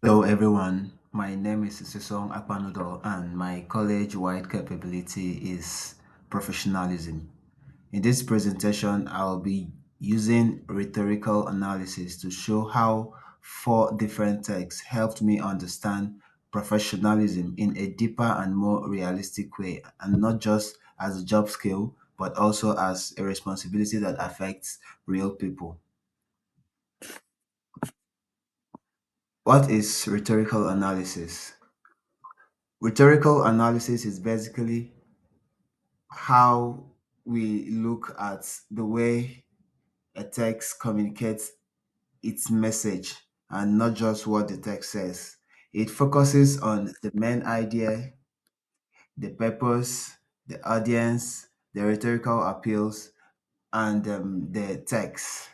Hello everyone, my name is Sisong Akpanudo and my college-wide capability is professionalism. In this presentation, I'll be using rhetorical analysis to show how four different texts helped me understand professionalism in a deeper and more realistic way, and not just as a job skill, but also as a responsibility that affects real people. What is rhetorical analysis? Rhetorical analysis is basically how we look at the way a text communicates its message and not just what the text says. It focuses on the main idea, the purpose, the audience, the rhetorical appeals, and the text.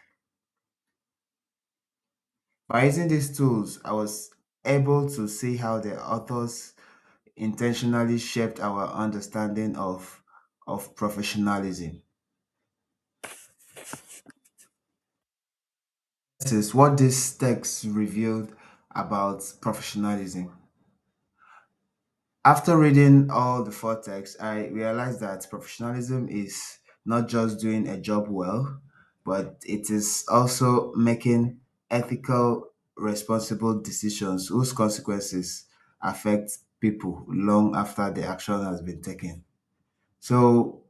By using these tools, I was able to see how the authors intentionally shaped our understanding of professionalism. This is what this text revealed about professionalism. After reading all the four texts, I realized that professionalism is not just doing a job well, but it is also making ethical, responsible decisions whose consequences affect people long after the action has been taken. So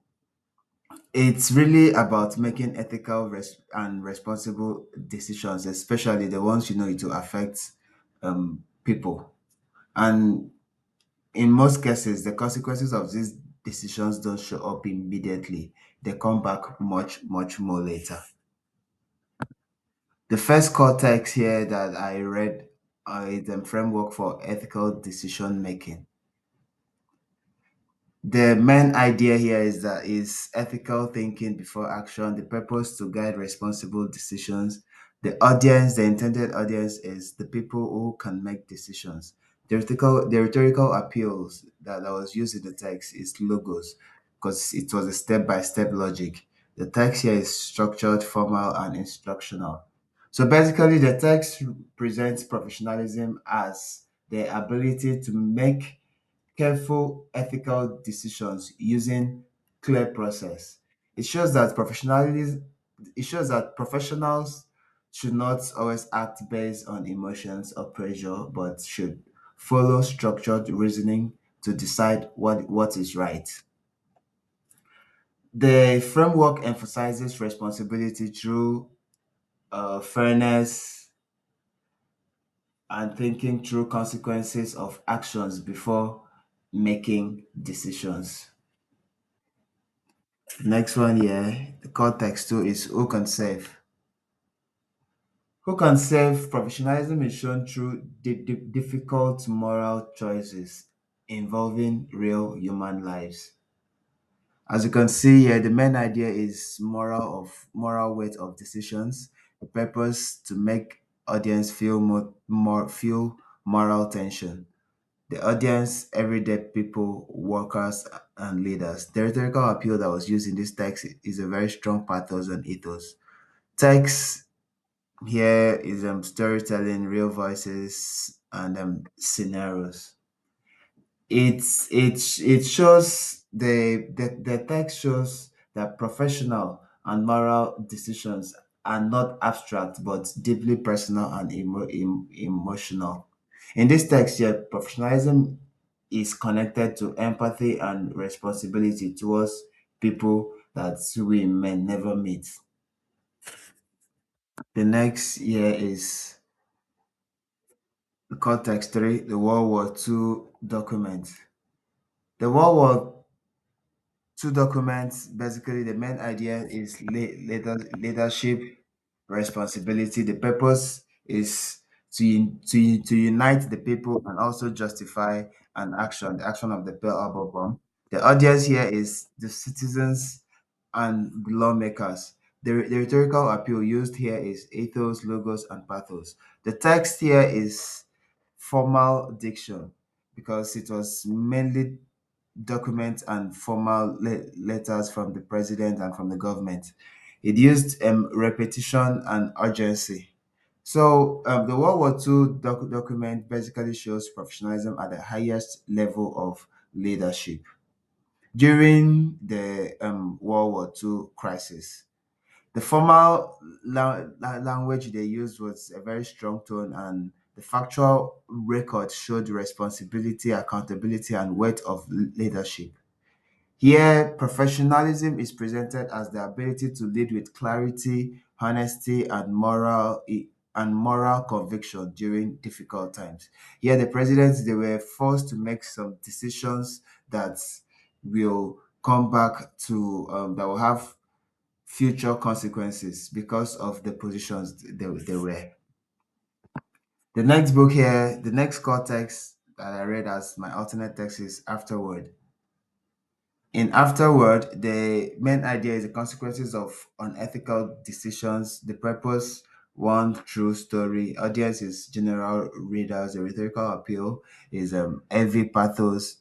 it's really about making ethical and responsible decisions, especially the ones you know it will affect people. And in most cases, the consequences of these decisions don't show up immediately. They come back much, much more later. The first cortex here that I read is the framework for ethical decision making. The main idea here is ethical thinking before action, the purpose to guide responsible decisions. The intended audience is the people who can make decisions. The rhetorical appeals that was used in the text is logos because it was a step-by-step logic. The text here is structured, formal, and instructional. So basically, the text presents professionalism as the ability to make careful ethical decisions using clear process. It shows that professionalism it shows that professionals should not always act based on emotions or pressure, but should follow structured reasoning to decide what is right. The framework emphasizes responsibility through fairness and thinking through consequences of actions before making decisions. Next one here, the context too is who can save. Who can save? Professionalism is shown through difficult moral choices involving real human lives. As you can see here, the main idea is moral weight of decisions, the purpose to make audience feel feel moral tension. The audience, everyday people, workers, and leaders. The rhetorical appeal that was used in this text is a very strong pathos and ethos. Text here is storytelling, real voices, and scenarios. It shows the text shows that professional and moral decisions are not abstract but deeply personal and emotional. In this text here, professionalism is connected to empathy and responsibility towards people that we may never meet. The next here is the context 3, the World War II document. The World War two documents, basically the main idea is leadership responsibility. The purpose is to unite the people and also justify the action of the Pearl Harbor bomb. The audience here is the citizens and the lawmakers. The rhetorical appeal used here is ethos, logos, and pathos. The text here is formal diction because it was mainly documents and formal letters from the president and from the government. It used repetition and urgency. So the World War II document basically shows professionalism at the highest level of leadership. During the World War II crisis, the formal language they used was a very strong tone, and the factual record showed responsibility, accountability, and weight of leadership. Here, professionalism is presented as the ability to lead with clarity, honesty, and moral conviction during difficult times. Here, the presidents they were forced to make some decisions that will come back to that will have future consequences because of the positions they were. The next book here, the next core text that I read as my alternate text is Afterward. In Afterward, the main idea is the consequences of unethical decisions, the purpose, one true story, audience is general readers, the rhetorical appeal is heavy pathos,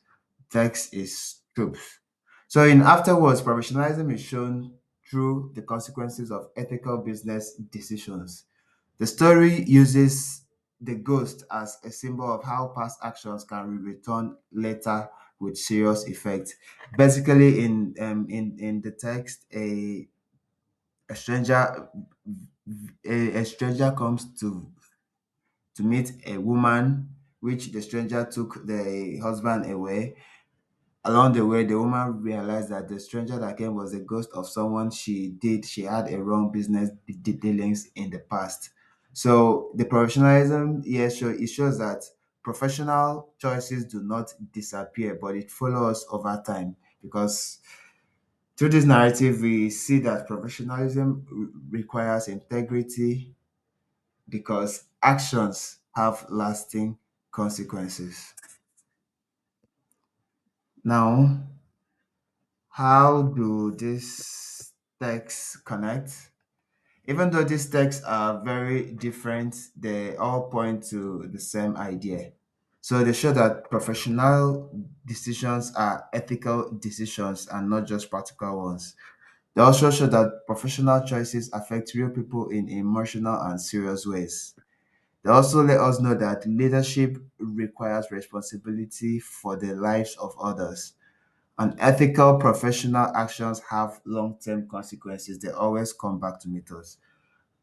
text is truth. So in Afterwards, professionalism is shown through the consequences of ethical business decisions. The story uses the ghost as a symbol of how past actions can return later with serious effect. Basically, in the text, a stranger a stranger comes to meet a woman, which the stranger took the husband away. Along the way, the woman realized that the stranger that came was a ghost of someone she had a wrong business dealings in the past. So the professionalism here it shows that professional choices do not disappear, but it follows over time because through this narrative, we see that professionalism requires integrity because actions have lasting consequences. Now, how do these texts connect? Even though these texts are very different, they all point to the same idea. So they show that professional decisions are ethical decisions and not just practical ones. They also show that professional choices affect real people in emotional and serious ways. They also let us know that leadership requires responsibility for the lives of others. Unethical professional actions have long-term consequences. They always come back to meet us.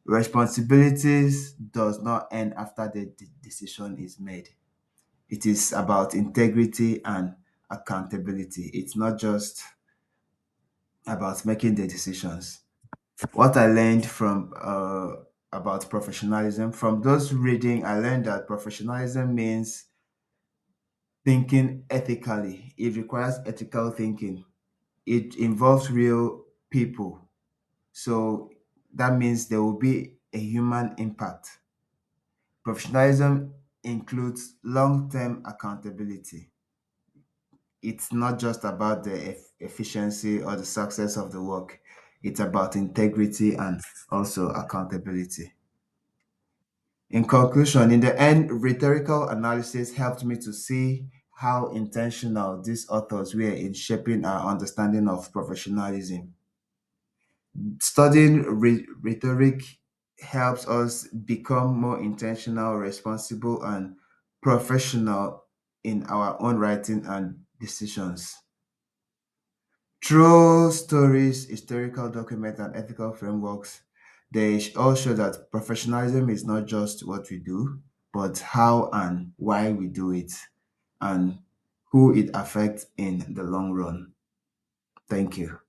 Responsibilities does not end after the decision is made. It is about integrity and accountability. It's not just about making the decisions. What I learned from about professionalism from those reading, I learned that professionalism means thinking ethically. It requires ethical thinking. It involves real people. So that means there will be a human impact. Professionalism includes long-term accountability. It's not just about the efficiency or the success of the work. It's about integrity and also accountability. In conclusion, in the end, rhetorical analysis helped me to see how intentional these authors were in shaping our understanding of professionalism. Studying rhetoric helps us become more intentional, responsible, and professional in our own writing and decisions. Through stories, historical documents, and ethical frameworks, they all show that professionalism is not just what we do, but how and why we do it, and who it affects in the long run. Thank you.